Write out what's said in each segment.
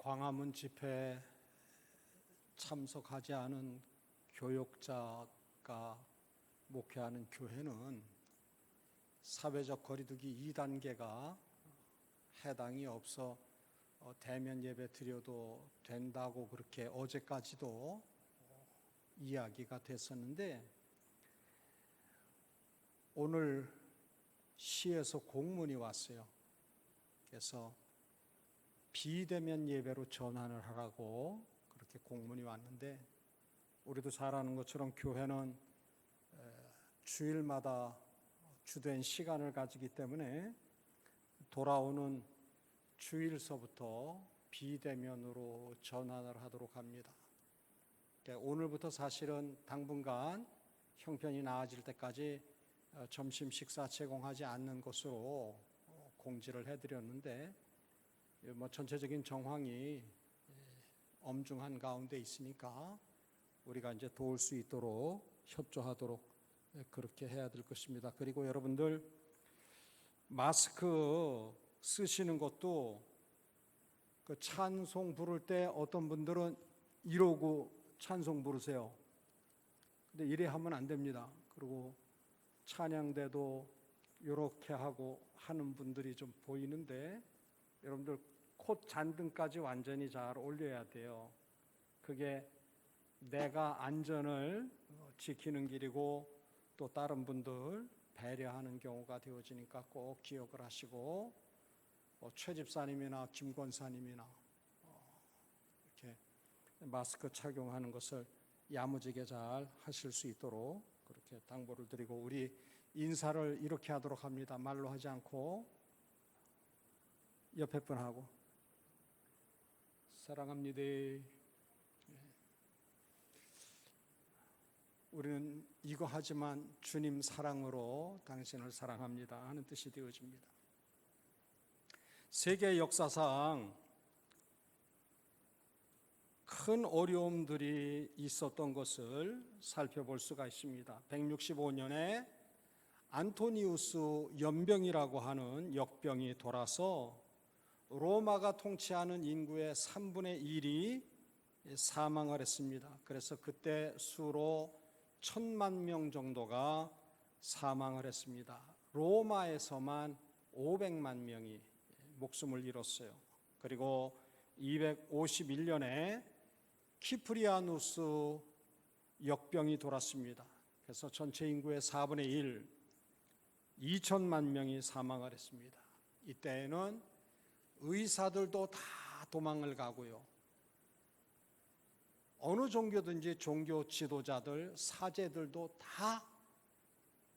광화문 집회에 참석하지 않은 교역자가 목회하는 교회는 사회적 거리두기 2단계가 해당이 없어 대면 예배 드려도 된다고 그렇게 어제까지도 이야기가 됐었는데, 오늘 시에서 공문이 왔어요. 그래서 비대면 예배로 전환을 하라고 그렇게 공문이 왔는데, 우리도 잘 아는 것처럼 교회는 주일마다 주된 시간을 가지기 때문에 돌아오는 주일서부터 비대면으로 전환을 하도록 합니다. 오늘부터 사실은 당분간 형편이 나아질 때까지 점심 식사 제공하지 않는 것으로 공지를 해드렸는데, 전체적인 정황이 엄중한 가운데 있으니까 우리가 이제 도울 수 있도록 협조하도록 그렇게 해야 될 것입니다. 그리고 여러분들 마스크 쓰시는 것도 그 찬송 부를 때 어떤 분들은 이러고 찬송 부르세요. 근데 이래 하면 안 됩니다. 그리고 찬양대도 이렇게 하고 하는 분들이 좀 보이는데, 여러분들 콧 잔등까지 완전히 잘 올려야 돼요. 그게 내가 안전을 지키는 길이고 또 다른 분들 배려하는 경우가 되어지니까 꼭 기억을 하시고, 최 집사님이나 김 권사님이나 이렇게 마스크 착용하는 것을 야무지게 잘 하실 수 있도록 그렇게 당부를 드리고, 우리 인사를 이렇게 하도록 합니다. 말로 하지 않고 옆에 분하고 사랑합니다. 우리는 이거 하지만 주님 사랑으로 당신을 사랑합니다 하는 뜻이 되어집니다. 세계 역사상 큰 어려움들이 있었던 것을 살펴볼 수가 있습니다. 165년에 안토니우스 연병이라고 하는 역병이 돌아서 로마가 통치하는 인구의 3분의 1이 사망을 했습니다. 그래서 그때 수로 1,000만 명 정도가 사망을 했습니다. 로마에서만 500만 명이 목숨을 잃었어요. 그리고 251년에 키프리아누스 역병이 돌았습니다. 그래서 전체 인구의 4분의 1, 2천만 명이 사망을 했습니다. 이때에는 의사들도 다 도망을 가고요. 어느 종교든지 종교 지도자들, 사제들도 다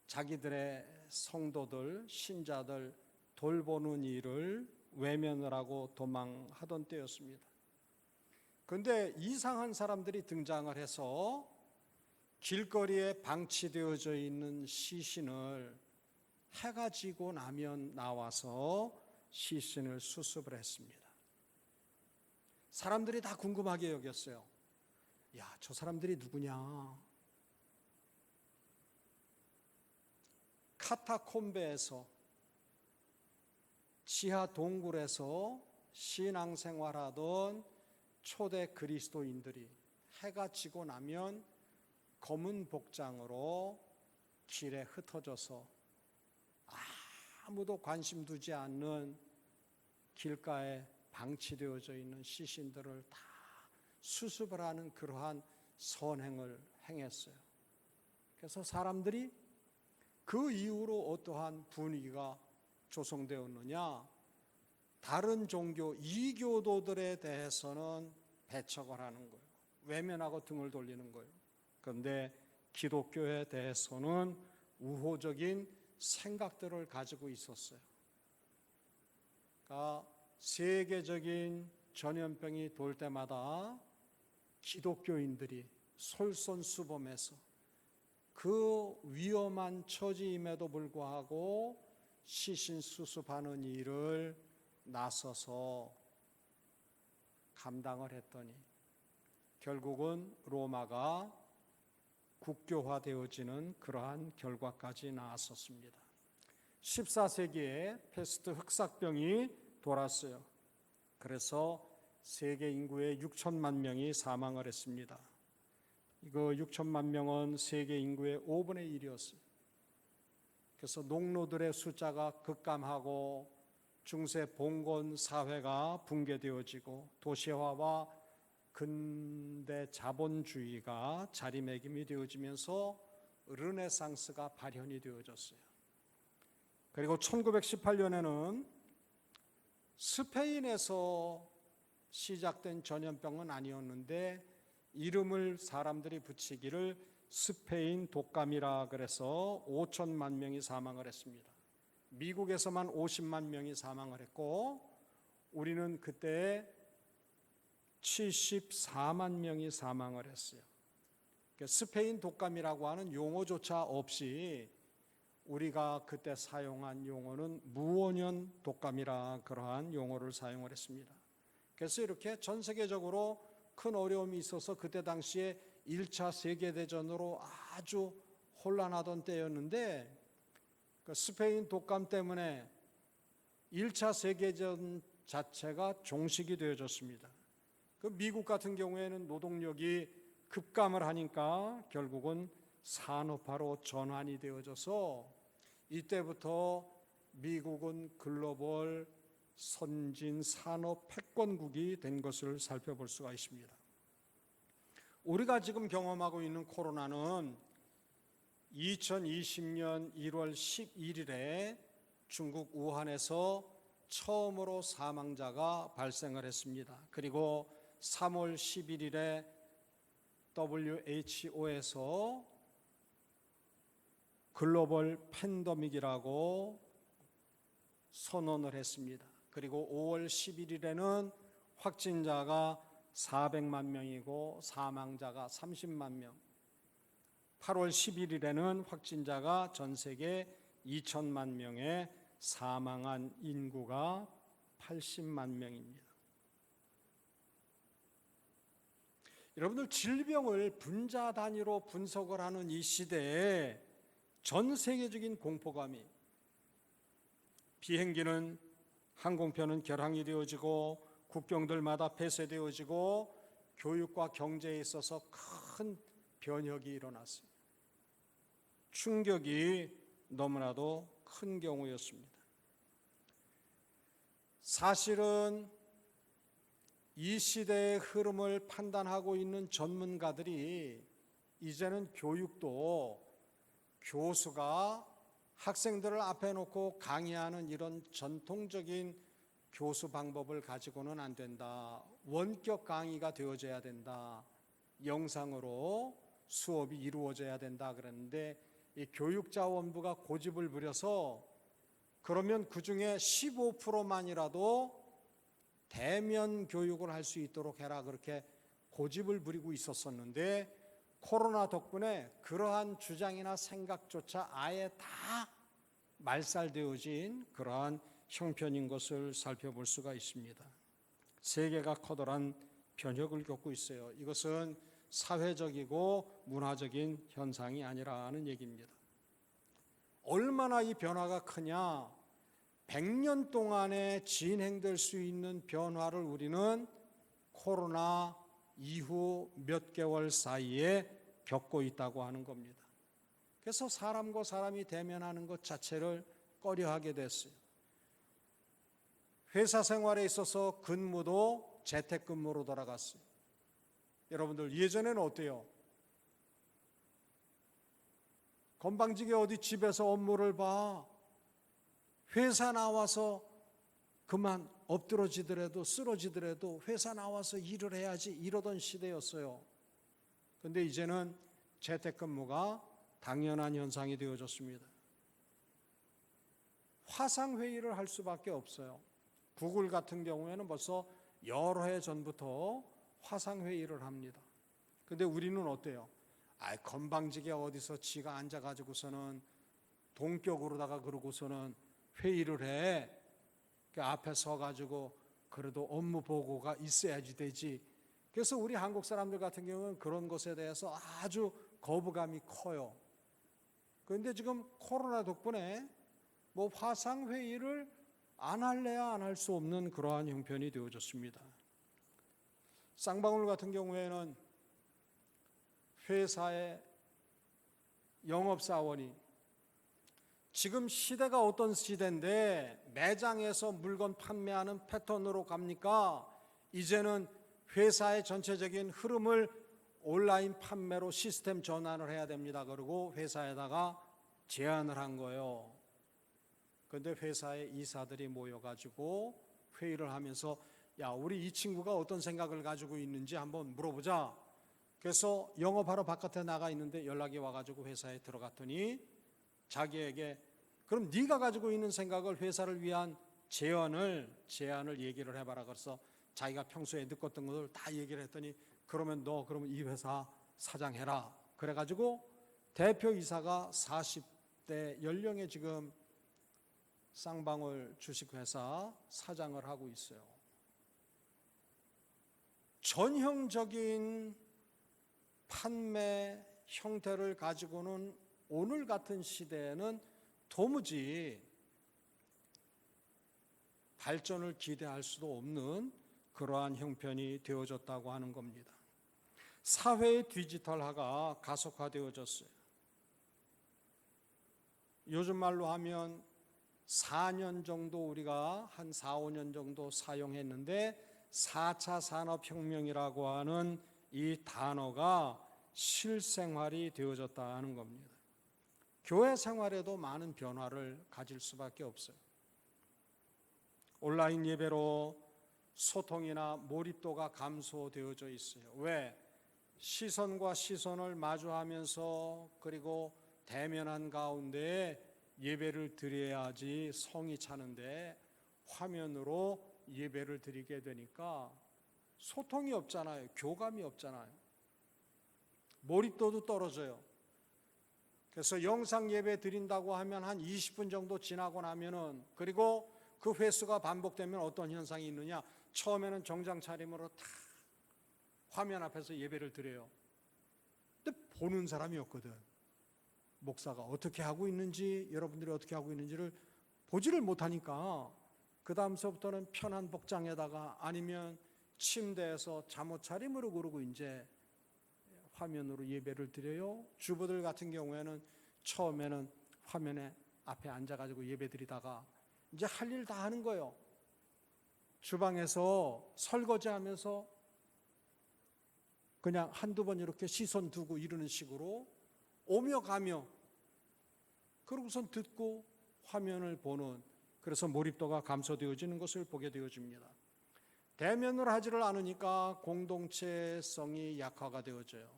자기들의 성도들, 신자들 돌보는 일을 외면을 하고 도망하던 때였습니다. 그런데 이상한 사람들이 등장을 해서 길거리에 방치되어져 있는 시신을 해가 지고 나면 나와서 시신을 수습을 했습니다. 사람들이 다 궁금하게 여겼어요. 야, 저 사람들이 누구냐? 카타콤베에서, 지하 동굴에서 신앙생활하던 초대 그리스도인들이 해가 지고 나면 검은 복장으로 길에 흩어져서 아무도 관심 두지 않는 길가에 방치되어져 있는 시신들을 다 수습을 하는 그러한 선행을 행했어요. 그래서 사람들이 그 이후로 어떠한 분위기가 조성되었느냐, 다른 종교 이교도들에 대해서는 배척을 하는 거예요. 외면하고 등을 돌리는 거예요. 그런데 기독교에 대해서는 우호적인 생각들을 가지고 있었어요. 그러니까 세계적인 전염병이 돌 때마다 기독교인들이 솔선수범해서 그 위험한 처지임에도 불구하고 시신 수습하는 일을 나서서 감당을 했더니 결국은 로마가 국교화되어지는 그러한 결과까지 나왔었습니다. 14세기에 페스트 흑사병이 돌았어요. 그래서 세계 인구의 6천만 명이 사망을 했습니다. 이거 6천만 명은 세계 인구의 5분의 1이었어요. 그래서 농노들의 숫자가 급감하고 중세 봉건 사회가 붕괴되어지고 도시화와 근대 자본주의가 자리매김이 되어지면서 르네상스가 발현이 되어졌어요. 그리고 1918년에는 스페인에서 시작된 전염병은 아니었는데 이름을 사람들이 붙이기를 스페인 독감이라 그래서 5천만 명이 사망을 했습니다. 미국에서만 50만 명이 사망을 했고 우리는 그때 74만 명이 사망을 했어요. 스페인 독감이라고 하는 용어조차 없이 우리가 그때 사용한 용어는 무원형 독감이라 그러한 용어를 사용을 했습니다. 그래서 이렇게 전 세계적으로 큰 어려움이 있어서 그때 당시에 1차 세계대전으로 아주 혼란하던 때였는데 스페인 독감 때문에 1차 세계대전 자체가 종식이 되어졌습니다. 미국 같은 경우에는 노동력이 급감을 하니까 결국은 산업화로 전환이 되어져서 이때부터 미국은 글로벌 선진 산업 패권국이 된 것을 살펴볼 수가 있습니다. 우리가 지금 경험하고 있는 코로나는 2020년 1월 11일에 중국 우한에서 처음으로 사망자가 발생을 했습니다. 그리고 3월 11일에 WHO에서 글로벌 팬데믹이라고 선언을 했습니다. 그리고 5월 11일에는 확진자가 400만 명이고 사망자가 30만 명. 8월 11일에는 확진자가 전 세계 2천만 명에 사망한 인구가 80만 명입니다. 여러분들 질병을 분자 단위로 분석을 하는 이 시대에 전 세계적인 공포감이 비행기는 항공편은 결항이 되어지고 국경들마다 폐쇄되어지고 교육과 경제에 있어서 큰 변혁이 일어났습니다. 충격이 너무나도 큰 경우였습니다. 사실은 이 시대의 흐름을 판단하고 있는 전문가들이 이제는 교육도 교수가 학생들을 앞에 놓고 강의하는 이런 전통적인 교수 방법을 가지고는 안 된다. 원격 강의가 되어져야 된다. 영상으로 수업이 이루어져야 된다 그랬는데 이 교육자원부가 고집을 부려서 그러면 그중에 15%만이라도 대면 교육을 할 수 있도록 해라 그렇게 고집을 부리고 있었었는데 코로나 덕분에 그러한 주장이나 생각조차 아예 다 말살되어진 그러한 형편인 것을 살펴볼 수가 있습니다. 세계가 커다란 변혁을 겪고 있어요. 이것은 사회적이고 문화적인 현상이 아니라는 얘기입니다. 얼마나 이 변화가 크냐? 100년 동안에 진행될 수 있는 변화를 우리는 코로나 이후 몇 개월 사이에 겪고 있다고 하는 겁니다. 그래서 사람과 사람이 대면하는 것 자체를 꺼려하게 됐어요. 회사 생활에 있어서 근무도 재택근무로 돌아갔어요. 여러분들 예전에는 어때요? 건방지게 어디 집에서 업무를 봐. 회사 나와서 그만 엎드러지더라도 쓰러지더라도 회사 나와서 일을 해야지 이러던 시대였어요. 그런데 이제는 재택근무가 당연한 현상이 되어졌습니다. 화상회의를 할 수밖에 없어요. 구글 같은 경우에는 벌써 여러 해 전부터 화상회의를 합니다. 그런데 우리는 어때요? 건방지게 어디서 지가 앉아가지고서는 동격으로다가 그러고서는 회의를 해. 그 앞에 서가지고 그래도 업무 보고가 있어야지 되지. 그래서 우리 한국 사람들 같은 경우는 그런 것에 대해서 아주 거부감이 커요. 그런데 지금 코로나 덕분에 뭐 화상회의를 안 할래야 안 할 수 없는 그러한 형편이 되어졌습니다. 쌍방울 같은 경우에는 회사의 영업사원이 지금 시대가 어떤 시대인데 매장에서 물건 판매하는 패턴으로 갑니까? 이제는 회사의 전체적인 흐름을 온라인 판매로 시스템 전환을 해야 됩니다. 그리고 회사에다가 제안을 한 거예요. 그런데 회사의 이사들이 모여가지고 회의를 하면서 야, 우리 이 친구가 어떤 생각을 가지고 있는지 한번 물어보자. 그래서 영업하러 바깥에 나가 있는데 연락이 와가지고 회사에 들어갔더니 자기에게 그럼 네가 가지고 있는 생각을 회사를 위한 제안을 얘기를 해봐라. 그래서 자기가 평소에 느꼈던 것을 다 얘기를 했더니 그러면 이 회사 사장 해라. 그래가지고 대표이사가 40대 연령에 지금 쌍방울 주식회사 사장을 하고 있어요. 전형적인 판매 형태를 가지고는 오늘 같은 시대에는 도무지 발전을 기대할 수도 없는 그러한 형편이 되어졌다고 하는 겁니다. 사회의 디지털화가 가속화되어졌어요. 요즘 말로 하면 4년 정도 우리가 한 4, 5년 정도 사용했는데 4차 산업혁명이라고 하는 이 단어가 실생활이 되어졌다 하는 겁니다. 교회 생활에도 많은 변화를 가질 수밖에 없어요. 온라인 예배로 소통이나 몰입도가 감소되어져 있어요. 왜? 시선과 시선을 마주하면서 그리고 대면한 가운데 예배를 드려야지 성이 차는데 화면으로 예배를 드리게 되니까 소통이 없잖아요. 교감이 없잖아요. 몰입도도 떨어져요. 그래서 영상 예배 드린다고 하면 한 20분 정도 지나고 나면은 그리고 그 횟수가 반복되면 어떤 현상이 있느냐? 처음에는 정장 차림으로 다 화면 앞에서 예배를 드려요. 근데 보는 사람이 없거든. 목사가 어떻게 하고 있는지, 여러분들이 어떻게 하고 있는지를 보지를 못하니까 그 다음서부터는 편한 복장에다가 아니면 침대에서 잠옷 차림으로 그러고 이제 화면으로 예배를 드려요. 주부들 같은 경우에는 처음에는 화면에 앞에 앉아가지고 예배 드리다가 이제 할 일 다 하는 거예요. 주방에서 설거지하면서 그냥 한두 번 이렇게 시선 두고 이러는 식으로 오며 가며 그러고선 듣고 화면을 보는, 그래서 몰입도가 감소되어지는 것을 보게 되어집니다. 대면을 하지를 않으니까 공동체성이 약화가 되어져요.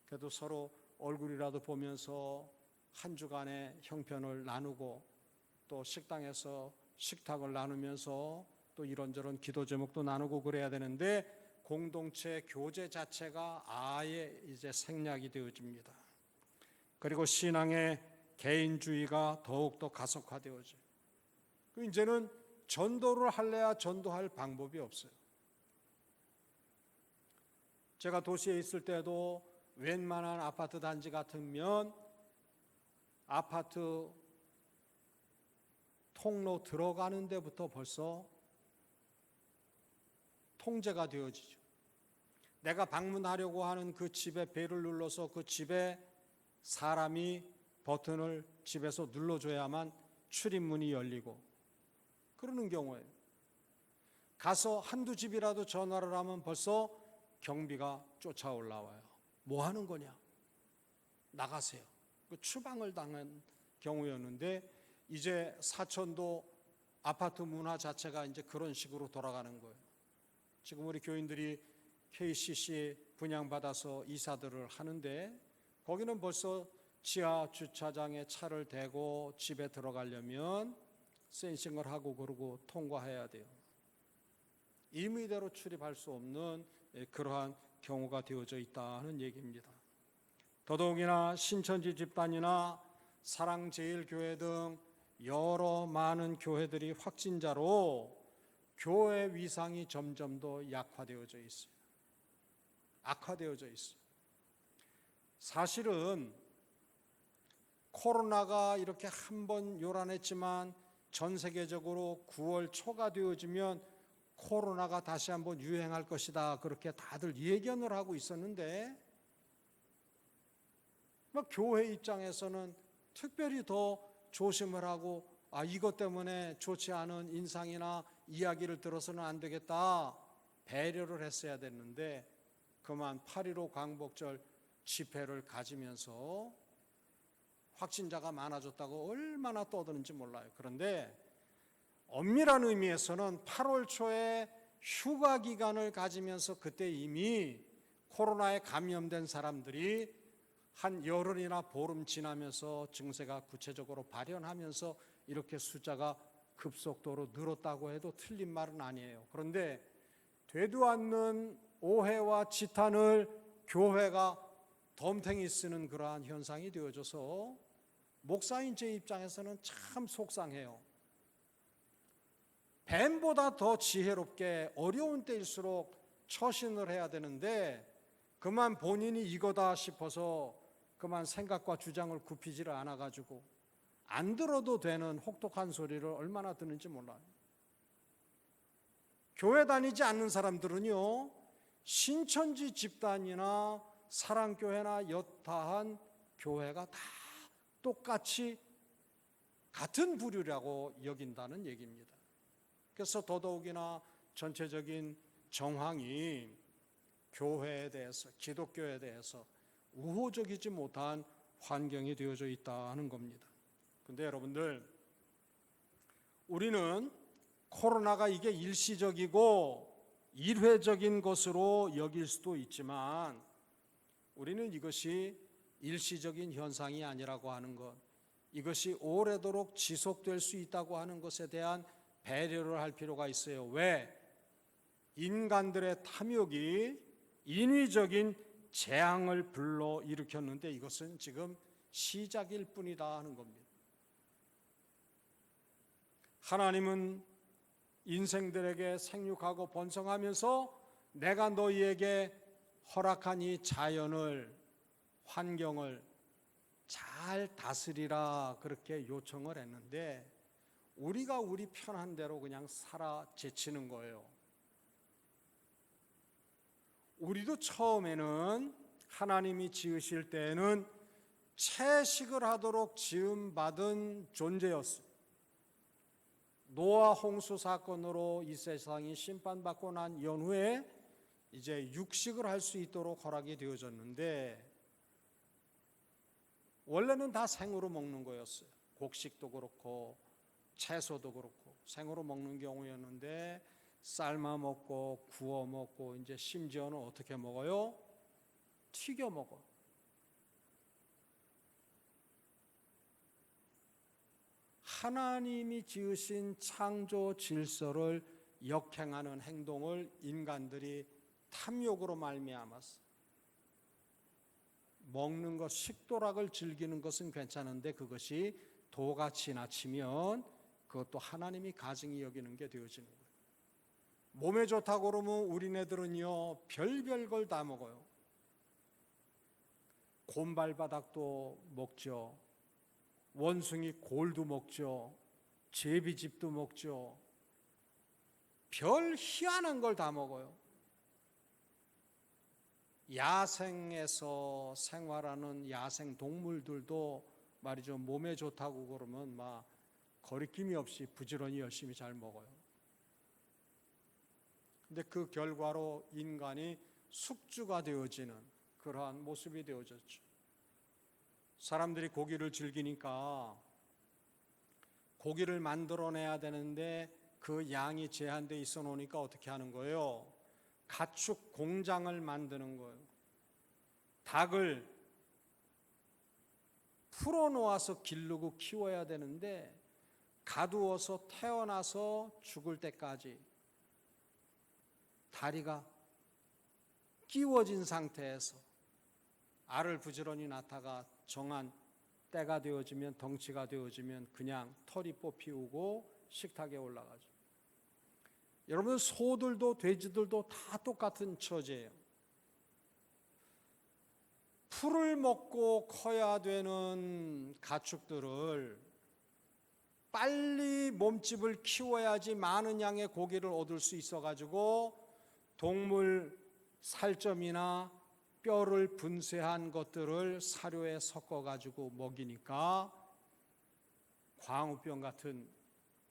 그래도 서로 얼굴이라도 보면서 한 주간의 형편을 나누고 또 식당에서 식탁을 나누면서 또 이런저런 기도 제목도 나누고 그래야 되는데 공동체 교제 자체가 아예 이제 생략이 되어집니다. 그리고 신앙의 개인주의가 더욱더 가속화되어져요. 이제는 전도를 할래야 전도할 방법이 없어요. 제가 도시에 있을 때도 웬만한 아파트 단지 같으면 아파트 통로 들어가는 데부터 벌써 통제가 되어지죠. 내가 방문하려고 하는 그 집에 벨을 눌러서 그 집에 사람이 버튼을 집에서 눌러줘야만 출입문이 열리고 그러는 경우에 가서 한두 집이라도 전화를 하면 벌써 경비가 쫓아 올라와요. 뭐 하는 거냐? 나가세요. 추방을 당한 경우였는데 이제 사천도 아파트 문화 자체가 이제 그런 식으로 돌아가는 거예요. 지금 우리 교인들이 KCC 분양받아서 이사들을 하는데 거기는 벌써 지하 주차장에 차를 대고 집에 들어가려면 센싱을 하고 그러고 통과해야 돼요. 임의대로 출입할 수 없는 그러한 경우가 되어져 있다는 얘기입니다. 더더욱이나 신천지 집단이나 사랑제일교회 등 여러 많은 교회들이 확진자로 교회 위상이 점점 더 약화되어져 있어요. 악화되어져 있어요. 사실은 코로나가 이렇게 한번 요란했지만 전 세계적으로 9월 초가 되어지면 코로나가 다시 한번 유행할 것이다 그렇게 다들 예견을 하고 있었는데 교회 입장에서는 특별히 더 조심을 하고 이것 때문에 좋지 않은 인상이나 이야기를 들어서는 안 되겠다 배려를 했어야 됐는데 그만 8.15 광복절 집회를 가지면서 확진자가 많아졌다고 얼마나 떠드는지 몰라요. 그런데 엄밀한 의미에서는 8월 초에 휴가 기간을 가지면서 그때 이미 코로나에 감염된 사람들이 한 열흘이나 보름 지나면서 증세가 구체적으로 발현하면서 이렇게 숫자가 급속도로 늘었다고 해도 틀린 말은 아니에요. 그런데 되도 않는 오해와 지탄을 교회가 덤탱이 쓰는 그러한 현상이 되어져서 목사인 제 입장에서는 참 속상해요. 뱀보다 더 지혜롭게 어려운 때일수록 처신을 해야 되는데 그만 본인이 이거다 싶어서 그만 생각과 주장을 굽히지를 않아가지고 안 들어도 되는 혹독한 소리를 얼마나 듣는지 몰라요. 교회 다니지 않는 사람들은요, 신천지 집단이나 사랑교회나 여타한 교회가 다 똑같이 같은 부류라고 여긴다는 얘기입니다. 그래서 더더욱이나 전체적인 정황이 교회에 대해서, 기독교에 대해서 우호적이지 못한 환경이 되어져 있다는 겁니다. 그런데 여러분들, 우리는 코로나가 이게 일시적이고 일회적인 것으로 여길 수도 있지만 우리는 이것이 일시적인 현상이 아니라고 하는 것, 이것이 오래도록 지속될 수 있다고 하는 것에 대한 배려를 할 필요가 있어요. 왜? 인간들의 탐욕이 인위적인 재앙을 불러일으켰는데 이것은 지금 시작일 뿐이다 하는 겁니다. 하나님은 인생들에게 생육하고 번성하면서 내가 너희에게 허락한 이 자연을, 환경을 잘 다스리라 그렇게 요청을 했는데 우리가 우리 편한 대로 그냥 살아 제치는 거예요. 우리도 처음에는 하나님이 지으실 때에는 채식을 하도록 지음받은 존재였어요. 노아 홍수 사건으로 이 세상이 심판받고 난 연후에 이제 육식을 할 수 있도록 허락이 되어졌는데 원래는 다 생으로 먹는 거였어요. 곡식도 그렇고 채소도 그렇고 생으로 먹는 경우였는데 삶아 먹고 구워 먹고 이제 심지어는 어떻게 먹어요? 튀겨 먹어. 하나님이 지으신 창조 질서를 역행하는 행동을 인간들이 탐욕으로 말미암았어. 먹는 것, 식도락을 즐기는 것은 괜찮은데 그것이 도가 지나치면 그것도 하나님이 가증히 여기는 게 되어지는 거예요. 몸에 좋다고 그러면 우리네들은요 별별 걸 다 먹어요. 곰발바닥도 먹죠. 원숭이 골도 먹죠. 제비집도 먹죠. 별 희한한 걸 다 먹어요. 야생에서 생활하는 야생 동물들도 말이죠. 몸에 좋다고 그러면 막 거리낌이 없이 부지런히 열심히 잘 먹어요. 근데 그 결과로 인간이 숙주가 되어지는 그러한 모습이 되어졌죠. 사람들이 고기를 즐기니까 고기를 만들어내야 되는데 그 양이 제한되어 있어 놓으니까 어떻게 하는 거예요? 가축 공장을 만드는 거예요. 닭을 풀어놓아서 기르고 키워야 되는데 가두어서 태어나서 죽을 때까지 다리가 끼워진 상태에서 알을 부지런히 낳다가 정한 때가 되어지면 덩치가 되어지면 그냥 털이 뽑히고 식탁에 올라가죠. 여러분 소들도 돼지들도 다 똑같은 처지예요. 풀을 먹고 커야 되는 가축들을 빨리 몸집을 키워야지 많은 양의 고기를 얻을 수 있어가지고 동물 살점이나 뼈를 분쇄한 것들을 사료에 섞어가지고 먹이니까 광우병 같은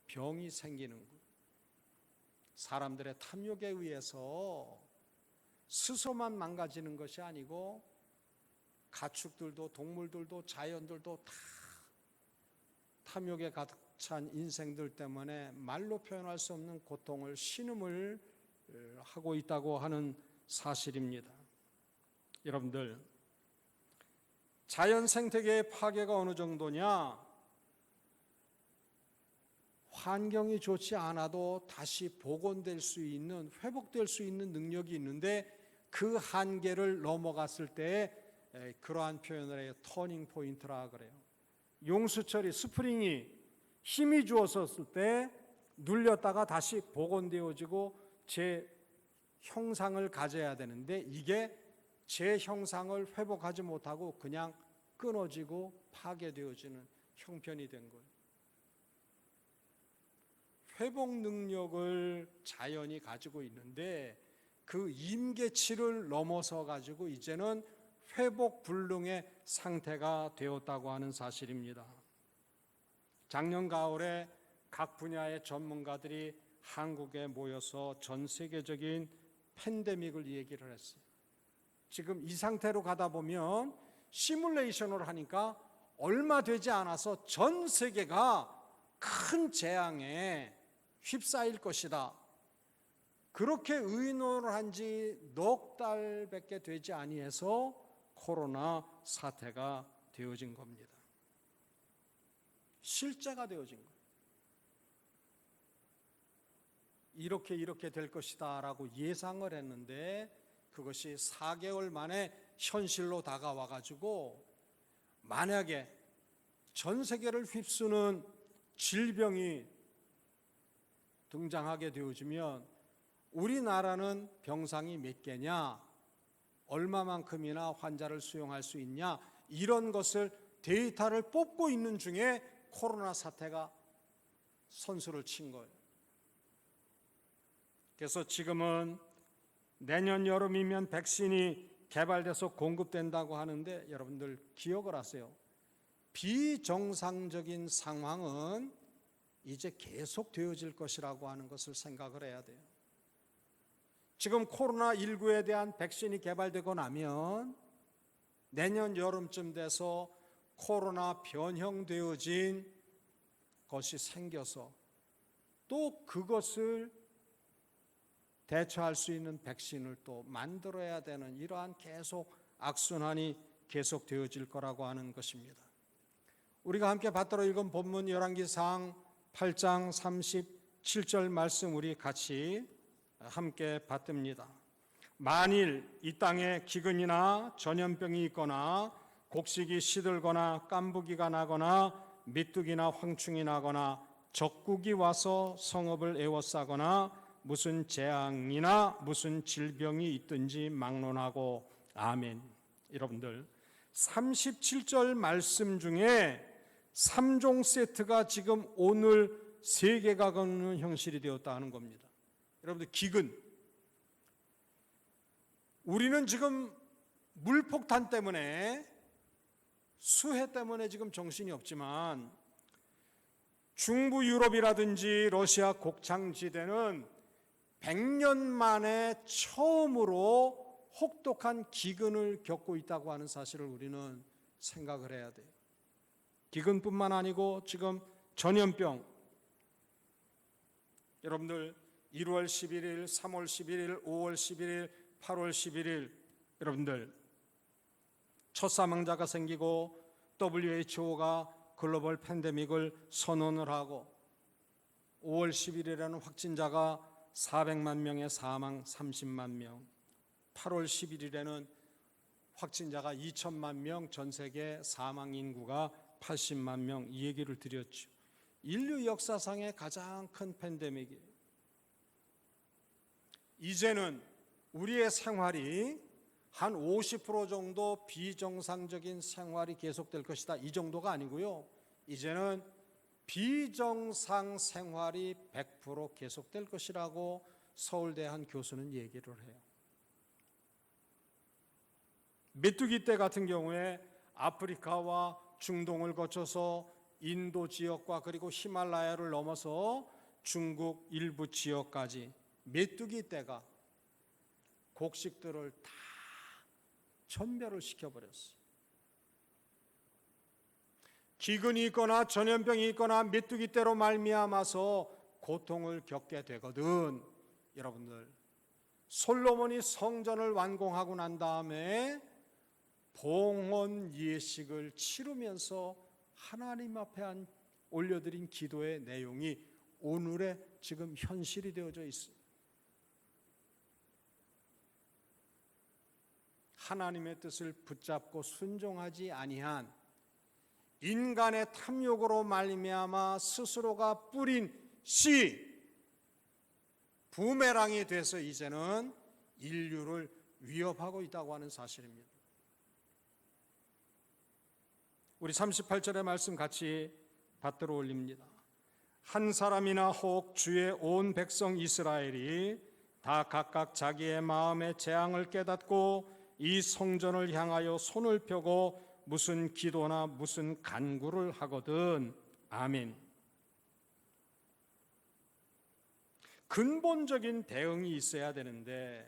병이 생기는 거예요. 사람들의 탐욕에 의해서 스스로만 망가지는 것이 아니고 가축들도 동물들도 자연들도 다 탐욕에 가득 찬 인생들 때문에 말로 표현할 수 없는 고통을 신음을 하고 있다고 하는 사실입니다. 여러분들, 자연 생태계의 파괴가 어느 정도냐? 환경이 좋지 않아도 다시 복원될 수 있는, 회복될 수 있는 능력이 있는데 그 한계를 넘어갔을 때 그러한 표현을 해요. 터닝 포인트라 그래요. 용수철이, 스프링이 힘이 주었을 때 눌렸다가 다시 복원되어지고 제 형상을 가져야 되는데 이게 제 형상을 회복하지 못하고 그냥 끊어지고 파괴되어지는 형편이 된 거예요. 회복 능력을 자연이 가지고 있는데 그 임계치를 넘어서 가지고 이제는 회복 불능의 상태가 되었다고 하는 사실입니다. 작년 가을에 각 분야의 전문가들이 한국에 모여서 전 세계적인 팬데믹을 얘기를 했어요. 지금 이 상태로 가다 보면 시뮬레이션을 하니까 얼마 되지 않아서 전 세계가 큰 재앙에 휩싸일 것이다. 그렇게 의논을 한 지 넉 달밖에 되지 아니해서 코로나 사태가 되어진 겁니다. 실제가 되어진 거예요. 이렇게 될 것이다 라고 예상을 했는데 그것이 4개월 만에 현실로 다가와 가지고 만약에 전 세계를 휩쓰는 질병이 등장하게 되어지면 우리나라는 병상이 몇 개냐, 얼마만큼이나 환자를 수용할 수 있냐, 이런 것을 데이터를 뽑고 있는 중에 코로나 사태가 선수를 친 거예요. 그래서 지금은 내년 여름이면 백신이 개발돼서 공급된다고 하는데 여러분들 기억을 하세요. 비정상적인 상황은 이제 계속 되어질 것이라고 하는 것을 생각을 해야 돼요. 지금 코로나19에 대한 백신이 개발되고 나면 내년 여름쯤 돼서 코로나 변형되어진 것이 생겨서 또 그것을 대처할 수 있는 백신을 또 만들어야 되는 이러한 계속 악순환이 계속 되어질 거라고 하는 것입니다. 우리가 함께 받들어 읽은 본문 열왕기상 8장 37절 말씀 우리 같이 함께 받듭니다. 만일 이 땅에 기근이나 전염병이 있거나 곡식이 시들거나 깐부기가 나거나 미뚝이나 황충이 나거나 적국이 와서 성읍을 에워싸거나 무슨 재앙이나 무슨 질병이 있든지 막론하고 아멘. 여러분들 37절 말씀 중에 3종 세트가 지금 오늘 세계가 걷는 형실이 되었다 하는 겁니다. 여러분들 기근, 우리는 지금 물폭탄 때문에 수해 때문에 지금 정신이 없지만 중부 유럽이라든지 러시아 곡창지대는 100년 만에 처음으로 혹독한 기근을 겪고 있다고 하는 사실을 우리는 생각을 해야 돼요. 기근뿐만 아니고 지금 전염병, 여러분들 1월 11일, 3월 11일, 5월 11일, 8월 11일 여러분들 첫 사망자가 생기고 WHO가 글로벌 팬데믹을 선언을 하고 5월 10일이라는 확진자가 400만 명의 사망 30만 명, 8월 11일에는 확진자가 2천만 명, 전 세계 사망 인구가 80만 명, 이 얘기를 드렸죠. 인류 역사상의 가장 큰 팬데믹이에요. 이제는 우리의 생활이 한 50% 정도 비정상적인 생활이 계속될 것이다, 이 정도가 아니고요. 이제는 비정상 생활이 100% 계속될 것이라고 서울대 한 교수는 얘기를 해요. 메뚜기 떼 같은 경우에 아프리카와 중동을 거쳐서 인도 지역과 그리고 히말라야를 넘어서 중국 일부 지역까지 메뚜기 떼가 곡식들을 다 전멸을 시켜버렸어요. 기근이 있거나 전염병이 있거나 메뚜기 떼로 말미암아서 고통을 겪게 되거든. 여러분들, 솔로몬이 성전을 완공하고 난 다음에 봉헌 예식을 치르면서 하나님 앞에 올려드린 기도의 내용이 오늘의 지금 현실이 되어져 있습니다. 하나님의 뜻을 붙잡고 순종하지 아니한 인간의 탐욕으로 말미암아 스스로가 뿌린 씨, 부메랑이 돼서 이제는 인류를 위협하고 있다고 하는 사실입니다. 우리 38절의 말씀 같이 받들어 올립니다. 한 사람이나 혹 주의 온 백성 이스라엘이 다 각각 자기의 마음의 재앙을 깨닫고 이 성전을 향하여 손을 펴고 무슨 기도나 무슨 간구를 하거든. 아멘. 근본적인 대응이 있어야 되는데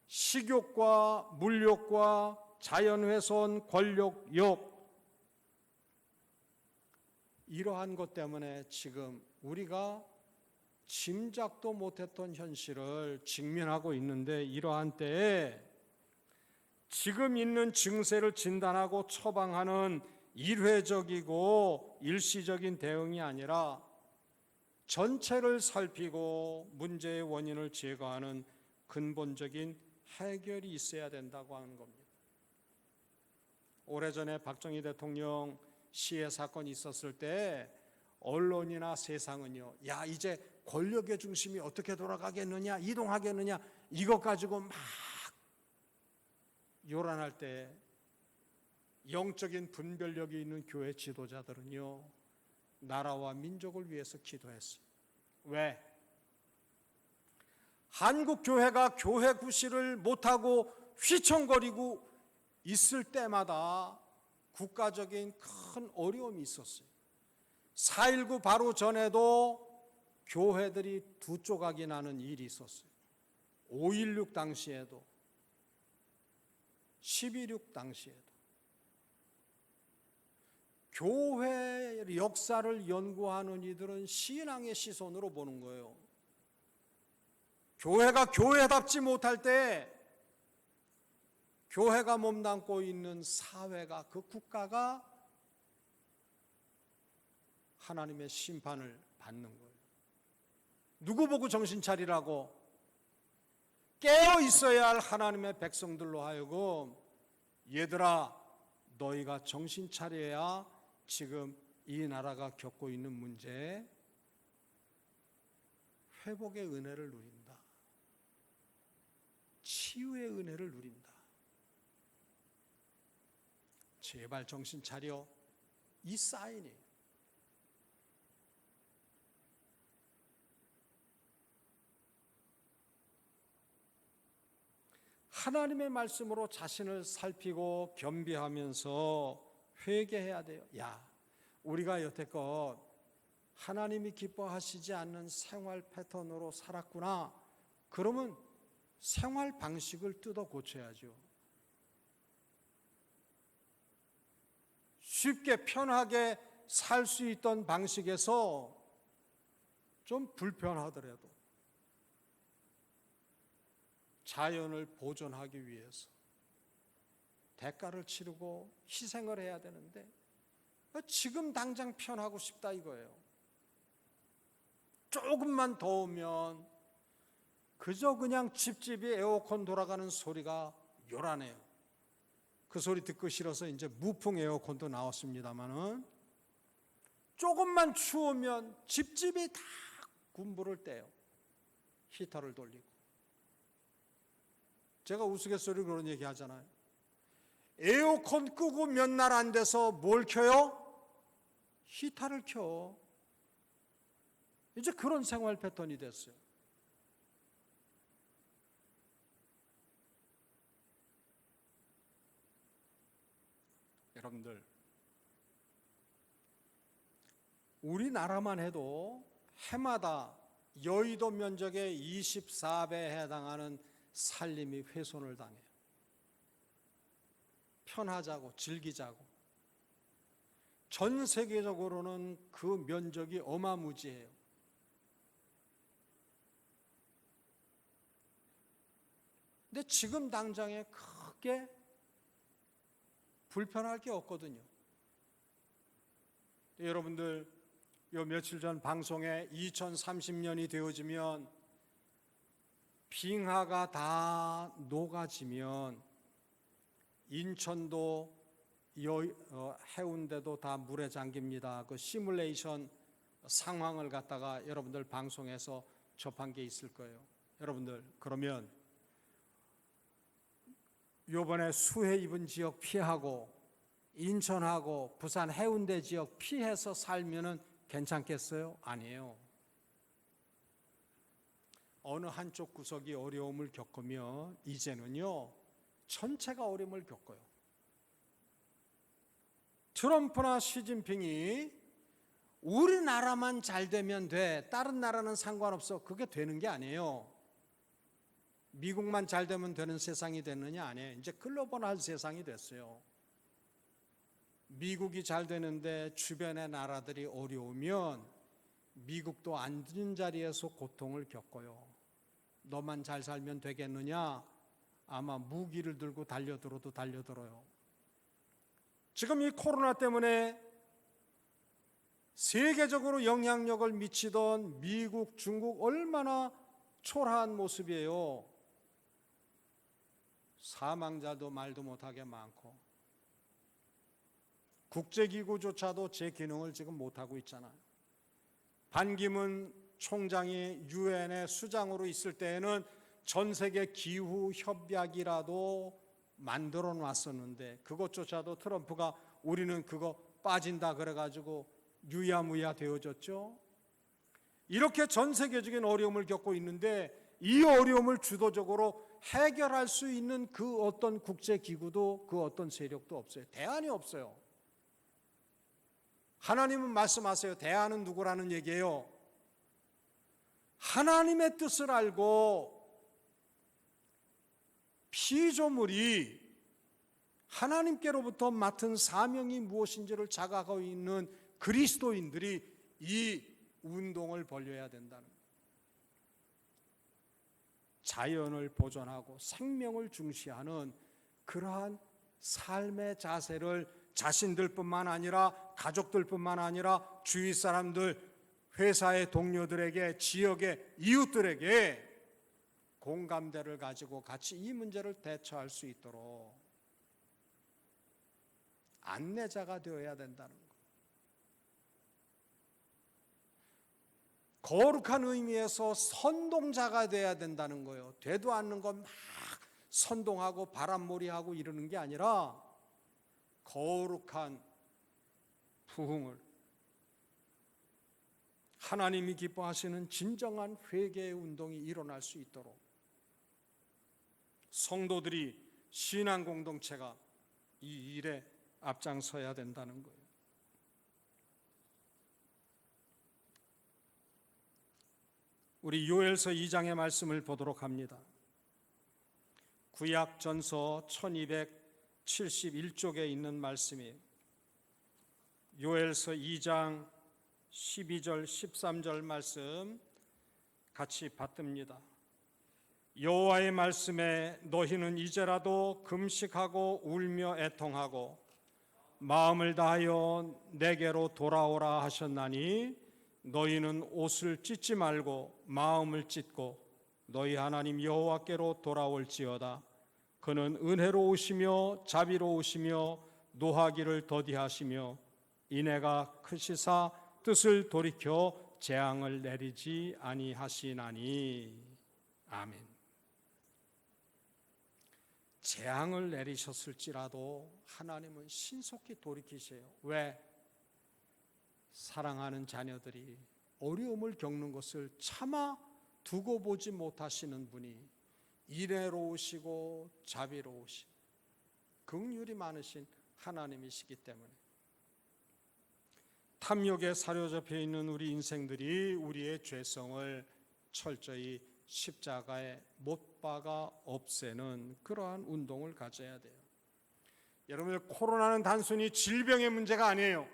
식욕과 물욕과 자연훼손, 권력욕 이러한 것 때문에 지금 우리가 짐작도 못했던 현실을 직면하고 있는데, 이러한 때에 지금 있는 증세를 진단하고 처방하는 일회적이고 일시적인 대응이 아니라 전체를 살피고 문제의 원인을 제거하는 근본적인 해결이 있어야 된다고 하는 겁니다. 오래전에 박정희 대통령 시해 사건이 있었을 때 언론이나 세상은요, 야 이제 권력의 중심이 어떻게 돌아가겠느냐, 이동하겠느냐, 이것 가지고 막 요란할 때 영적인 분별력이 있는 교회 지도자들은요, 나라와 민족을 위해서 기도했어요. 왜? 한국 교회가 교회 구실을 못하고 휘청거리고 있을 때마다 국가적인 큰 어려움이 있었어요. 4.19 바로 전에도 교회들이 두 조각이 나는 일이 있었어요. 5.16 당시에도 12.6 당시에도. 교회 역사를 연구하는 이들은 신앙의 시선으로 보는 거예요. 교회가 교회답지 못할 때 교회가 몸담고 있는 사회가, 그 국가가 하나님의 심판을 받는 거예요. 누구 보고 정신 차리라고? 깨어 있어야 할 하나님의 백성들로 하여금 얘들아 너희가 정신 차려야 지금 이 나라가 겪고 있는 문제에 회복의 은혜를 누린다. 치유의 은혜를 누린다. 제발 정신 차려. 이 사인이에요. 하나님의 말씀으로 자신을 살피고 겸비하면서 회개해야 돼요. 야, 우리가 여태껏 하나님이 기뻐하시지 않는 생활 패턴으로 살았구나. 그러면 생활 방식을 뜯어 고쳐야죠. 쉽게 편하게 살 수 있던 방식에서 좀 불편하더라도 자연을 보존하기 위해서 대가를 치르고 희생을 해야 되는데 지금 당장 편하고 싶다 이거예요. 조금만 더우면 그저 그냥 집집이 에어컨 돌아가는 소리가 요란해요. 그 소리 듣고 싫어서 이제 무풍 에어컨도 나왔습니다만은 조금만 추우면 집집이 다 군불을 떼요. 히터를 돌리고. 제가 우스갯소리로 그런 얘기 하잖아요. 에어컨 끄고 몇 날 안 돼서 뭘 켜요? 히터를 켜. 이제 그런 생활 패턴이 됐어요. 여러분들, 우리나라만 해도 해마다 여의도 면적의 24배에 해당하는 산림이 훼손을 당해요. 편하자고 즐기자고. 전 세계적으로는 그 면적이 어마무지해요. 근데 지금 당장에 크게 불편할 게 없거든요. 여러분들, 요 며칠 전 방송에 2030년이 되어지면 빙하가 다 녹아지면 인천도 해운대도 다 물에 잠깁니다. 그 시뮬레이션 상황을 갖다가 여러분들 방송에서 접한 게 있을 거예요. 여러분들, 그러면 요번에 수해 입은 지역 피하고 인천하고 부산 해운대 지역 피해서 살면은 괜찮겠어요? 아니에요. 어느 한쪽 구석이 어려움을 겪으면 이제는요, 전체가 어려움을 겪어요. 트럼프나 시진핑이 우리나라만 잘 되면 돼, 다른 나라는 상관없어, 그게 되는 게 아니에요. 미국만 잘 되면 되는 세상이 됐느냐? 아니에요. 이제 글로벌한 세상이 됐어요. 미국이 잘 되는데 주변의 나라들이 어려우면 미국도 앉은 자리에서 고통을 겪어요. 너만 잘 살면 되겠느냐? 아마 무기를 들고 달려들어도 달려들어요. 지금 이 코로나 때문에 세계적으로 영향력을 미치던 미국, 중국 얼마나 초라한 모습이에요. 사망자도 말도 못하게 많고 국제기구조차도 제 기능을 지금 못하고 있잖아요. 반기문 총장이 유엔의 수장으로 있을 때에는 전 세계 기후협약이라도 만들어 놨었는데 그것조차도 트럼프가 우리는 그거 빠진다 그래가지고 유야무야 되어졌죠. 이렇게 전 세계적인 어려움을 겪고 있는데 이 어려움을 주도적으로 해결할 수 있는 그 어떤 국제기구도 그 어떤 세력도 없어요. 대안이 없어요. 하나님은 말씀하세요. 대안은 누구라는 얘기예요? 하나님의 뜻을 알고 피조물이 하나님께로부터 맡은 사명이 무엇인지를 자각하고 있는 그리스도인들이 이 운동을 벌여야 된다는 거예요. 자연을 보존하고 생명을 중시하는 그러한 삶의 자세를 자신들뿐만 아니라 가족들뿐만 아니라 주위 사람들, 회사의 동료들에게, 지역의 이웃들에게 공감대를 가지고 같이 이 문제를 대처할 수 있도록 안내자가 되어야 된다는 것. 거룩한 의미에서 선동자가 되어야 된다는 거예요. 되도 않는 건 막 선동하고 바람몰이하고 이러는 게 아니라 거룩한 부흥을, 하나님이 기뻐하시는 진정한 회개의 운동이 일어날 수 있도록 성도들이, 신앙 공동체가 이 일에 앞장서야 된다는 거예요. 우리 요엘서 2장의 말씀을 보도록 합니다. 구약 전서 1271쪽에 있는 말씀이에요. 요엘서 2장 12절 13절 말씀 같이 받듭니다. 여호와의 말씀에 너희는 이제라도 금식하고 울며 애통하고 마음을 다하여 내게로 돌아오라 하셨나니 너희는 옷을 찢지 말고 마음을 찢고 너희 하나님 여호와께로 돌아올지어다. 그는 은혜로우시며 자비로우시며 노하기를 더디하시며 인애가 크시사 뜻을 돌이켜 재앙을 내리지 아니하시나니. 아멘. 재앙을 내리셨을지라도 하나님은 신속히 돌이키세요. 왜? 사랑하는 자녀들이 어려움을 겪는 것을 차마 두고 보지 못하시는 분이 이레로우시고 자비로우신 긍휼이 많으신 하나님이시기 때문에 탐욕에 사로잡혀 있는 우리 인생들이 우리의 죄성을 철저히 십자가에 못 박아 없애는 그러한 운동을 가져야 돼요. 여러분들, 코로나는 단순히 질병의 문제가 아니에요.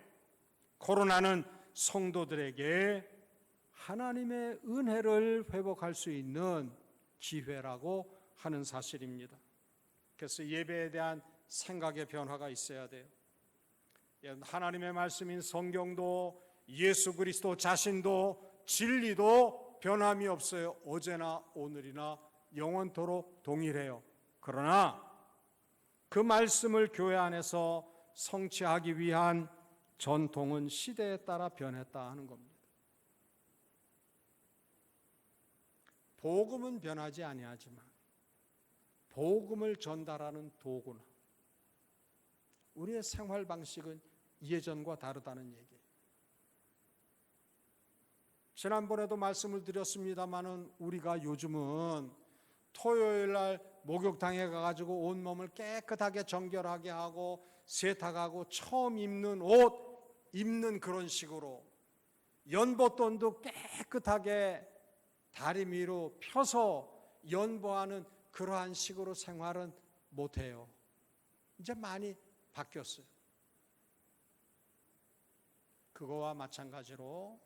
코로나는 성도들에게 하나님의 은혜를 회복할 수 있는 기회라고 하는 사실입니다. 그래서 예배에 대한 생각의 변화가 있어야 돼요. 하나님의 말씀인 성경도 예수 그리스도 자신도 진리도 변함이 없어요. 어제나 오늘이나 영원토록 동일해요. 그러나 그 말씀을 교회 안에서 성취하기 위한 전통은 시대에 따라 변했다 하는 겁니다. 복음은 변하지 아니하지만 복음을 전달하는 도구나 우리의 생활 방식은 예전과 다르다는 얘기예요. 지난번에도 말씀을 드렸습니다마는 우리가 요즘은 토요일 날 목욕탕에 가가지고 온몸을 깨끗하게 정결하게 하고 세탁하고 처음 입는 옷 입는 그런 식으로 연보돈도 깨끗하게 다리미로 펴서 연보하는 그러한 식으로 생활은 못해요. 이제 많이 바뀌었어요. 그거와 마찬가지로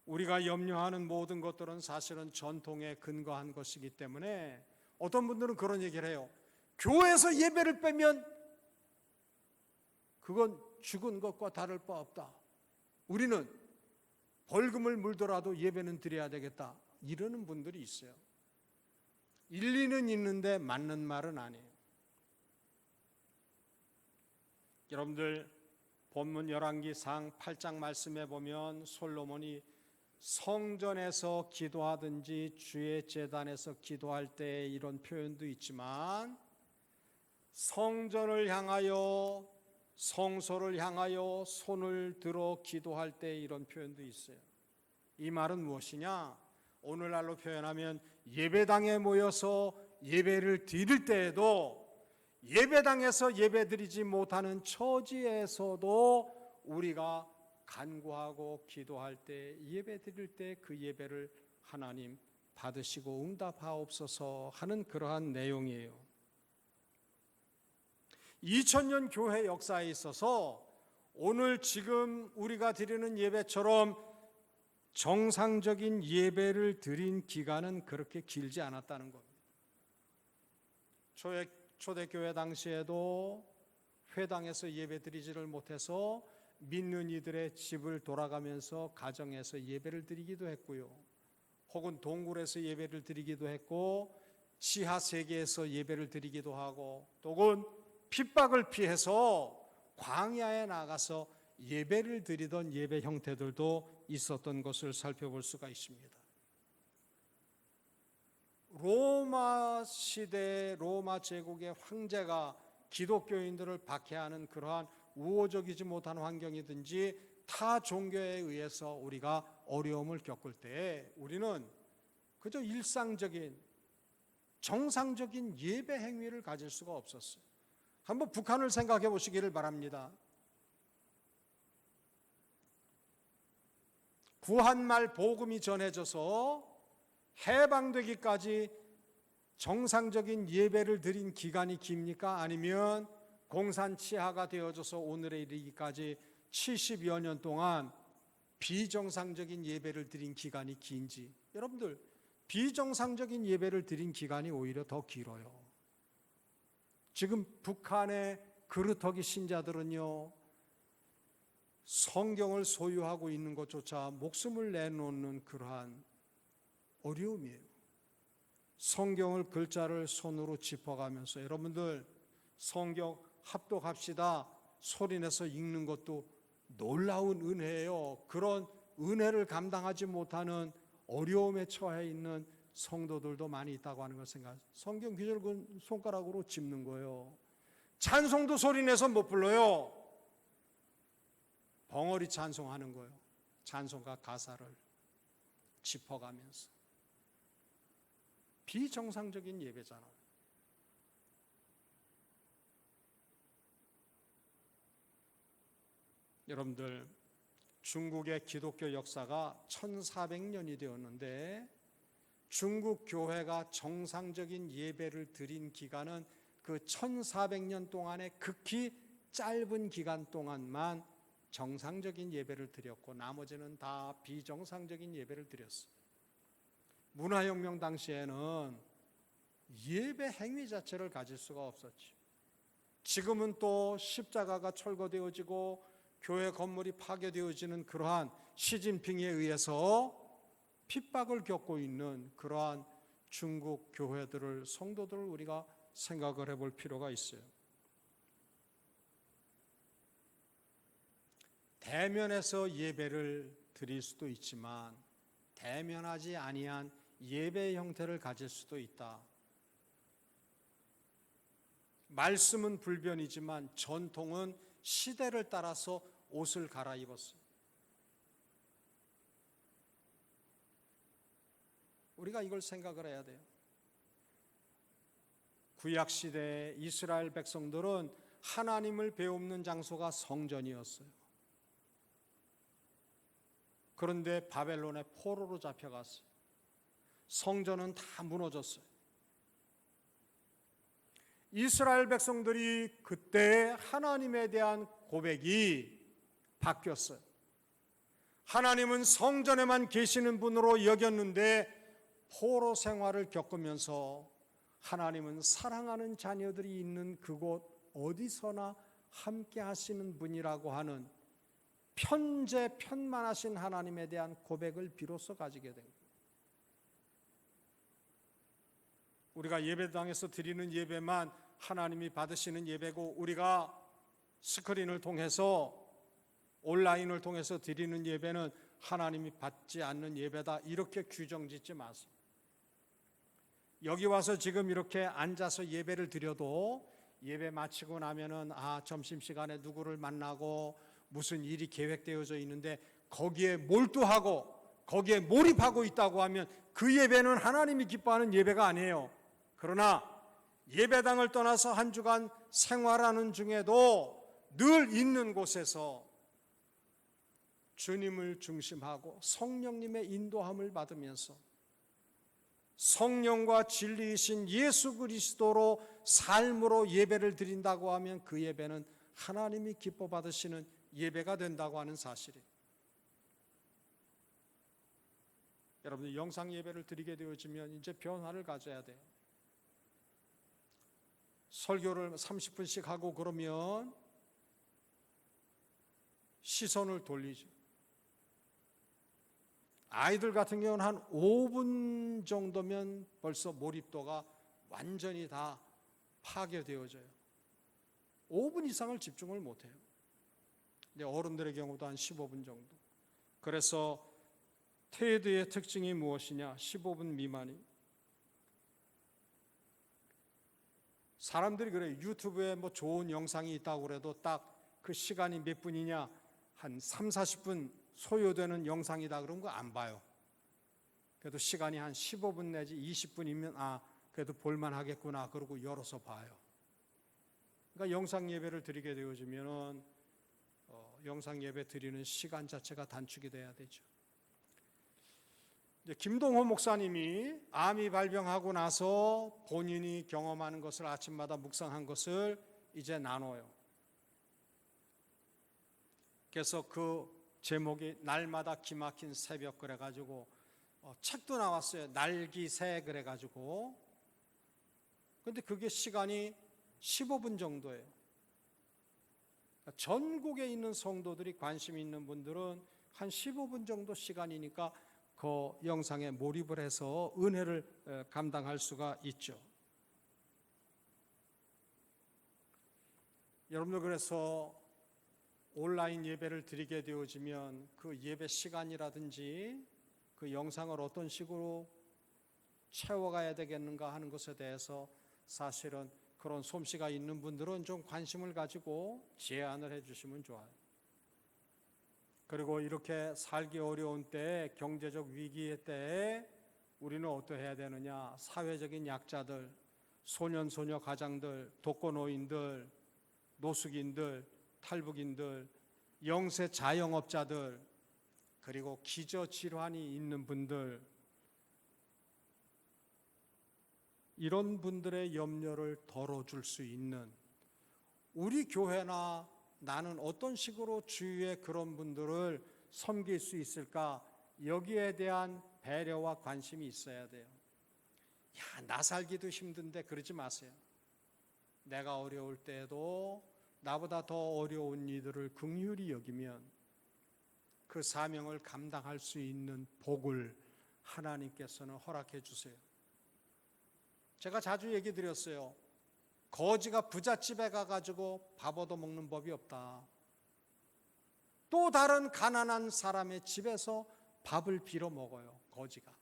우리가 염려하는 모든 것들은 사실은 전통에 근거한 것이기 때문에 어떤 분들은 그런 얘기를 해요. 교회에서 예배를 빼면 그건 죽은 것과 다를 바 없다. 우리는 벌금을 물더라도 예배는 드려야 되겠다. 이러는 분들이 있어요. 일리는 있는데 맞는 말은 아니에요. 여러분들, 본문 열왕기상 8장 말씀에 보면 솔로몬이 성전에서 기도하든지 주의 제단에서 기도할 때 이런 표현도 있지만 성전을 향하여 성소를 향하여 손을 들어 기도할 때 이런 표현도 있어요. 이 말은 무엇이냐? 오늘날로 표현하면 예배당에 모여서 예배를 드릴 때에도 예배당에서 예배드리지 못하는 처지에서도 우리가 간구하고 기도할 때 예배드릴 때 그 예배를 하나님 받으시고 응답하옵소서 하는 그러한 내용이에요. 2000년 교회 역사에 있어서 오늘 지금 우리가 드리는 예배처럼 정상적인 예배를 드린 기간은 그렇게 길지 않았다는 겁니다. 초대교회 당시에도 회당에서 예배드리지를 못해서 믿는 이들의 집을 돌아가면서 가정에서 예배를 드리기도 했고요. 혹은 동굴에서 예배를 드리기도 했고 지하 세계에서 예배를 드리기도 하고 또는 핍박을 피해서 광야에 나가서 예배를 드리던 예배 형태들도 있었던 것을 살펴볼 수가 있습니다. 로마 시대 로마 제국의 황제가 기독교인들을 박해하는 그러한 우호적이지 못한 환경이든지 타 종교에 의해서 우리가 어려움을 겪을 때 우리는 그저 일상적인 정상적인 예배 행위를 가질 수가 없었어요. 한번 북한을 생각해 보시기를 바랍니다. 구한말 복음이 전해져서 해방되기까지 정상적인 예배를 드린 기간이 깁니까? 아니면 공산치하가 되어져서 오늘에 이르기까지 70여 년 동안 비정상적인 예배를 드린 기간이 긴지, 여러분들 비정상적인 예배를 드린 기간이 오히려 더 길어요. 지금 북한의 그루터기 신자들은요, 성경을 소유하고 있는 것조차 목숨을 내놓는 그러한 어려움이에요. 성경을 글자를 손으로 짚어가면서 여러분들 성경 합독합시다 소리내서 읽는 것도 놀라운 은혜예요. 그런 은혜를 감당하지 못하는 어려움에 처해 있는 성도들도 많이 있다고 하는 걸 생각해요. 성경 귀절은 손가락으로 짚는 거예요. 찬송도 소리내서 못 불러요. 벙어리 찬송하는 거예요. 찬송가 가사를 짚어가면서 비정상적인 예배잖아요. 여러분들, 중국의 기독교 역사가 1400년이 되었는데 중국 교회가 정상적인 예배를 드린 기간은 그 1400년 동안의 극히 짧은 기간 동안만 정상적인 예배를 드렸고 나머지는 다 비정상적인 예배를 드렸어요. 문화혁명 당시에는 예배 행위 자체를 가질 수가 없었죠. 지금은 또 십자가가 철거되어지고 교회 건물이 파괴되어지는 그러한 시진핑에 의해서 핍박을 겪고 있는 그러한 중국 교회들을, 성도들을 우리가 생각을 해볼 필요가 있어요. 대면해서 예배를 드릴 수도 있지만 대면하지 아니한 예배 형태를 가질 수도 있다. 말씀은 불변이지만 전통은 시대를 따라서 옷을 갈아입었어요. 우리가 이걸 생각을 해야 돼요. 구약시대 이스라엘 백성들은 하나님을 배웁는 장소가 성전이었어요. 그런데 바벨론의 포로로 잡혀갔어요. 성전은 다 무너졌어요. 이스라엘 백성들이 그때 하나님에 대한 고백이 바뀌었어요. 하나님은 성전에만 계시는 분으로 여겼는데 포로 생활을 겪으면서 하나님은 사랑하는 자녀들이 있는 그곳 어디서나 함께 하시는 분이라고 하는 편만하신 하나님에 대한 고백을 비로소 가지게 된 거예요. 우리가 예배당에서 드리는 예배만 하나님이 받으시는 예배고 우리가 스크린을 통해서 온라인을 통해서 드리는 예배는 하나님이 받지 않는 예배다, 이렇게 규정 짓지 마세요. 여기 와서 지금 이렇게 앉아서 예배를 드려도 예배 마치고 나면은 점심시간에 누구를 만나고 무슨 일이 계획되어져 있는데 거기에 몰두하고 거기에 몰입하고 있다고 하면 그 예배는 하나님이 기뻐하는 예배가 아니에요. 그러나 예배당을 떠나서 한 주간 생활하는 중에도 늘 있는 곳에서 주님을 중심하고 성령님의 인도함을 받으면서 성령과 진리이신 예수 그리스도로 삶으로 예배를 드린다고 하면 그 예배는 하나님이 기뻐 받으시는 예배가 된다고 하는 사실이에요. 여러분들, 영상 예배를 드리게 되어지면 이제 변화를 가져야 돼요. 설교를 30분씩 하고 그러면 시선을 돌리죠. 아이들 같은 경우는 한 5분 정도면 벌써 몰입도가 완전히 다 파괴되어져요. 5분 이상을 집중을 못해요. 근데 어른들의 경우도 한 15분 정도. 그래서 테드의 특징이 무엇이냐? 15분 미만이. 사람들이 그래요. 유튜브에 뭐 좋은 영상이 있다고 그래도 딱 그 시간이 몇 분이냐? 한 3, 40분 소요되는 영상이다 그런 거 안 봐요. 그래도 시간이 한 15분 내지 20분이면 그래도 볼만 하겠구나 그러고 열어서 봐요. 그러니까 영상 예배를 드리게 되어지면 영상 예배 드리는 시간 자체가 단축이 돼야 되죠. 이제 김동호 목사님이 암이 발병하고 나서 본인이 경험하는 것을 아침마다 묵상한 것을 이제 나눠요. 그래서 그 제목이 날마다 기막힌 새벽 그래가지고 책도 나왔어요. 날기새 그래가지고. 근데 그게 시간이 15분 정도예요. 전국에 있는 성도들이 관심 있는 분들은 한 15분 정도 시간이니까 그 영상에 몰입을 해서 은혜를 감당할 수가 있죠. 여러분들, 그래서 온라인 예배를 드리게 되어지면 그 예배 시간이라든지 그 영상을 어떤 식으로 채워가야 되겠는가 하는 것에 대해서 사실은 그런 솜씨가 있는 분들은 좀 관심을 가지고 제안을 해 주시면 좋아요. 그리고 이렇게 살기 어려운 때에, 경제적 위기의 때에 우리는 어떠해야 되느냐? 사회적인 약자들, 소년소녀 가장들, 독거노인들, 노숙인들, 탈북인들, 영세 자영업자들, 그리고 기저질환이 있는 분들, 이런 분들의 염려를 덜어줄 수 있는, 우리 교회나 나는 어떤 식으로 주위에 그런 분들을 섬길 수 있을까? 여기에 대한 배려와 관심이 있어야 돼요. 야, 나 살기도 힘든데 그러지 마세요. 내가 어려울 때에도 나보다 더 어려운 이들을 긍휼히 여기면 그 사명을 감당할 수 있는 복을 하나님께서는 허락해 주세요. 제가 자주 얘기 드렸어요. 거지가 부잣집에 가가지고 밥 얻어먹는 법이 없다. 또 다른 가난한 사람의 집에서 밥을 빌어 먹어요, 거지가.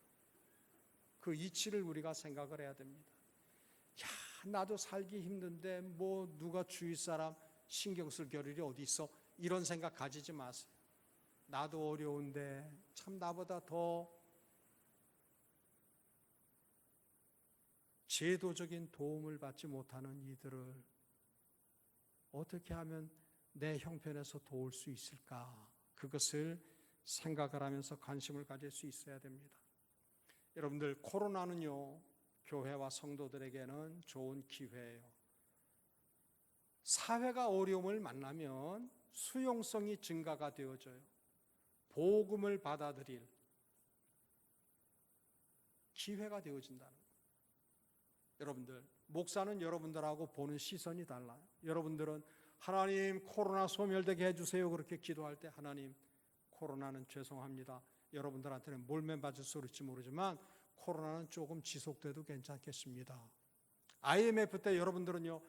그 이치를 우리가 생각을 해야 됩니다. 야, 나도 살기 힘든데 뭐 누가 주위 사람 신경 쓸 겨를이 어디 있어? 이런 생각 가지지 마세요. 나도 어려운데 참 나보다 더 제도적인 도움을 받지 못하는 이들을 어떻게 하면 내 형편에서 도울 수 있을까? 그것을 생각을 하면서 관심을 가질 수 있어야 됩니다. 여러분들, 코로나는요, 교회와 성도들에게는 좋은 기회예요. 사회가 어려움을 만나면 수용성이 증가가 되어져요. 복음을 받아들일 기회가 되어진다는 거예요. 여러분들, 목사는 여러분들하고 보는 시선이 달라요. 여러분들은 하나님 코로나 소멸되게 해주세요 그렇게 기도할 때, 하나님 코로나는 죄송합니다, 여러분들한테는 몰매 맞을 소리일지 모르지만 코로나는 조금 지속돼도 괜찮겠습니다. IMF 때 여러분들은요,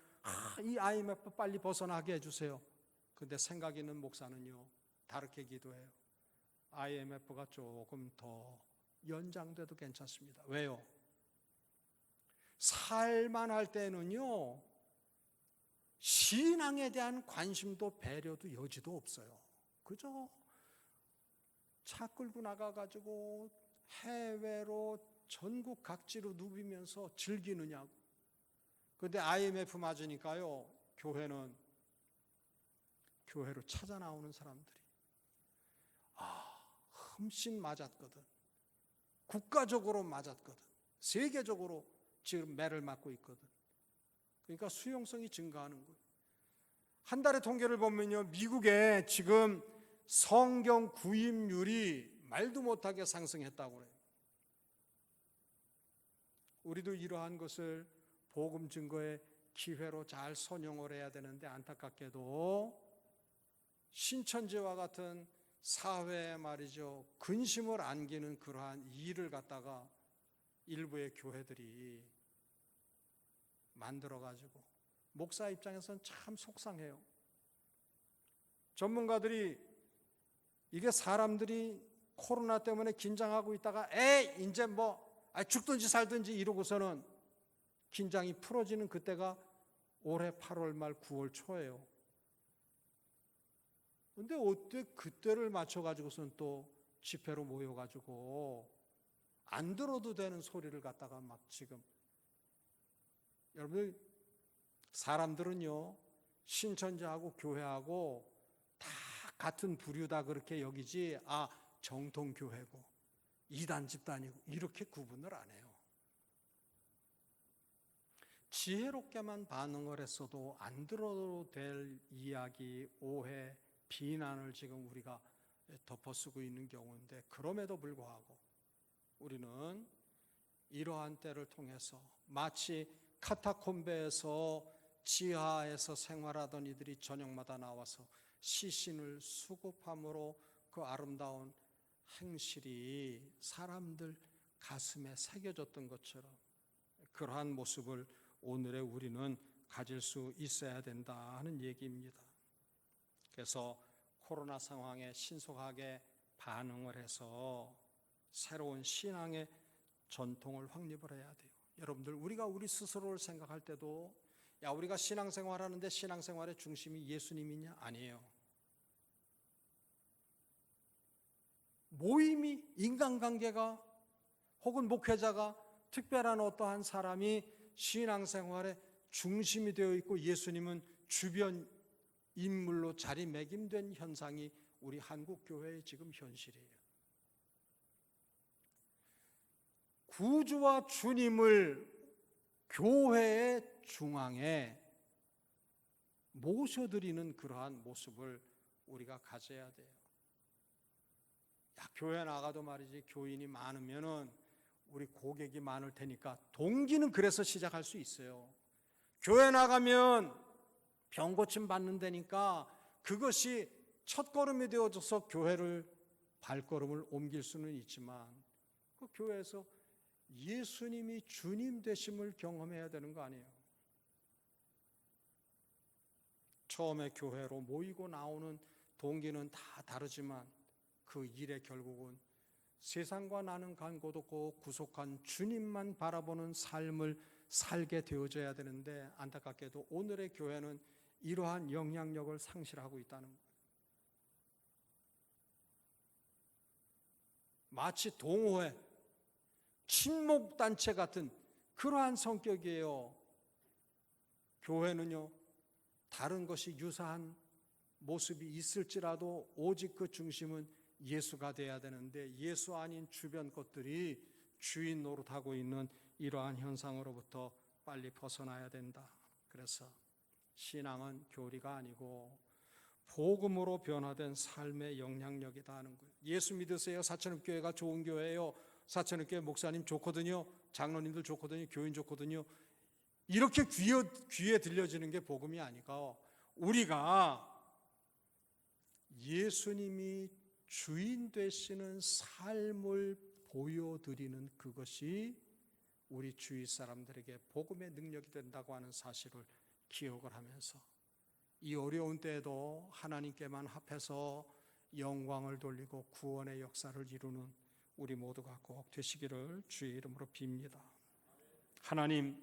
이 IMF 빨리 벗어나게 해주세요. 근데 생각 있는 목사는요, 다르게 기도해요. IMF가 조금 더 연장돼도 괜찮습니다. 왜요? 살만할 때는요, 신앙에 대한 관심도 배려도 여지도 없어요. 그죠? 차 끌고 나가가지고 해외로 전국 각지로 누비면서 즐기느냐고. 그런데 IMF 맞으니까요, 교회로 찾아 나오는 사람들이 흠씬 맞았거든. 국가적으로 맞았거든. 세계적으로 지금 매를 맞고 있거든. 그러니까 수용성이 증가하는 거예요. 한 달의 통계를 보면요, 미국에 지금 성경 구입률이 말도 못하게 상승했다고 그래요. 우리도 이러한 것을 복음 증거의 기회로 잘 선용을 해야 되는데, 안타깝게도 신천지와 같은 사회에 말이죠, 근심을 안기는 그러한 일을 갖다가 일부의 교회들이 만들어가지고 목사 입장에서는 참 속상해요. 전문가들이 이게 사람들이 코로나 때문에 긴장하고 있다가 이제 죽든지 살든지 이러고서는 긴장이 풀어지는 그때가 올해 8월 말 9월 초예요. 근데 어때 그때를 맞춰가지고선 또 집회로 모여가지고 안 들어도 되는 소리를 갖다가 막 지금. 여러분, 사람들은요, 신천지하고 교회하고 다 같은 부류다 그렇게 여기지, 정통교회고 이단 집단이고 이렇게 구분을 안 해요. 지혜롭게만 반응을 했어도 안 들어도 될 이야기, 오해, 비난을 지금 우리가 덮어쓰고 있는 경우인데, 그럼에도 불구하고 우리는 이러한 때를 통해서 마치 카타콤베에서 지하에서 생활하던 이들이 저녁마다 나와서 시신을 수급함으로 그 아름다운 행실이 사람들 가슴에 새겨졌던 것처럼, 그러한 모습을 오늘의 우리는 가질 수 있어야 된다 하는 얘기입니다. 그래서 코로나 상황에 신속하게 반응을 해서 새로운 신앙의 전통을 확립을 해야 돼요. 여러분들, 우리가 우리 스스로를 생각할 때도, 우리가 신앙생활 하는데 신앙생활의 중심이 예수님이냐? 아니에요. 모임이, 인간관계가, 혹은 목회자가, 특별한 어떠한 사람이 신앙생활의 중심이 되어 있고 예수님은 주변 인물로 자리매김된 현상이 우리 한국교회의 지금 현실이에요. 구주와 주님을 교회의 중앙에 모셔드리는 그러한 모습을 우리가 가져야 돼요. 야, 교회 나가도 말이지 교인이 많으면은 우리 고객이 많을 테니까, 동기는 그래서 시작할 수 있어요. 교회 나가면 병 고침 받는 데니까 그것이 첫걸음이 되어져서 교회를 발걸음을 옮길 수는 있지만, 그 교회에서 예수님이 주님 되심을 경험해야 되는 거 아니에요. 처음에 교회로 모이고 나오는 동기는 다 다르지만 그 일의 결국은 세상과 나는 간 곳 없고 구속한 주님만 바라보는 삶을 살게 되어져야 되는데, 안타깝게도 오늘의 교회는 이러한 영향력을 상실하고 있다는 거예요. 마치 동호회, 친목단체 같은 그러한 성격이에요. 교회는요, 다른 것이 유사한 모습이 있을지라도 오직 그 중심은 예수가 돼야 되는데, 예수 아닌 주변 것들이 주인 노릇하고 있는 이러한 현상으로부터 빨리 벗어나야 된다. 그래서 신앙은 교리가 아니고 복음으로 변화된 삶의 영향력이다 하는 거예요. 예수 믿으세요. 사천읍교회가 좋은 교회예요. 사천읍교회 목사님 좋거든요. 장로님들 좋거든요. 교인 좋거든요. 이렇게 귀에 들려지는 게 복음이 아니고, 우리가 예수님이 주인 되시는 삶을 보여드리는 그것이 우리 주위 사람들에게 복음의 능력이 된다고 하는 사실을 기억을 하면서, 이 어려운 때에도 하나님께만 합해서 영광을 돌리고 구원의 역사를 이루는 우리 모두가 꼭 되시기를 주의 이름으로 빕니다. 하나님,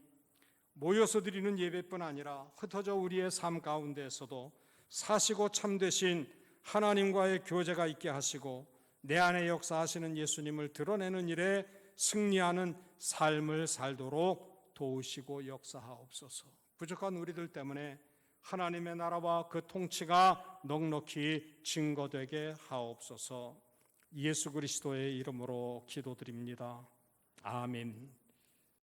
모여서 드리는 예배뿐 아니라 흩어져 우리의 삶 가운데에서도 사시고 참되신 하나님과의 교제가 있게 하시고 내 안에 역사하시는 예수님을 드러내는 일에 승리하는 삶을 살도록 도우시고 역사하옵소서. 부족한 우리들 때문에 하나님의 나라와 그 통치가 넉넉히 증거되게 하옵소서. 예수 그리스도의 이름으로 기도드립니다. 아멘.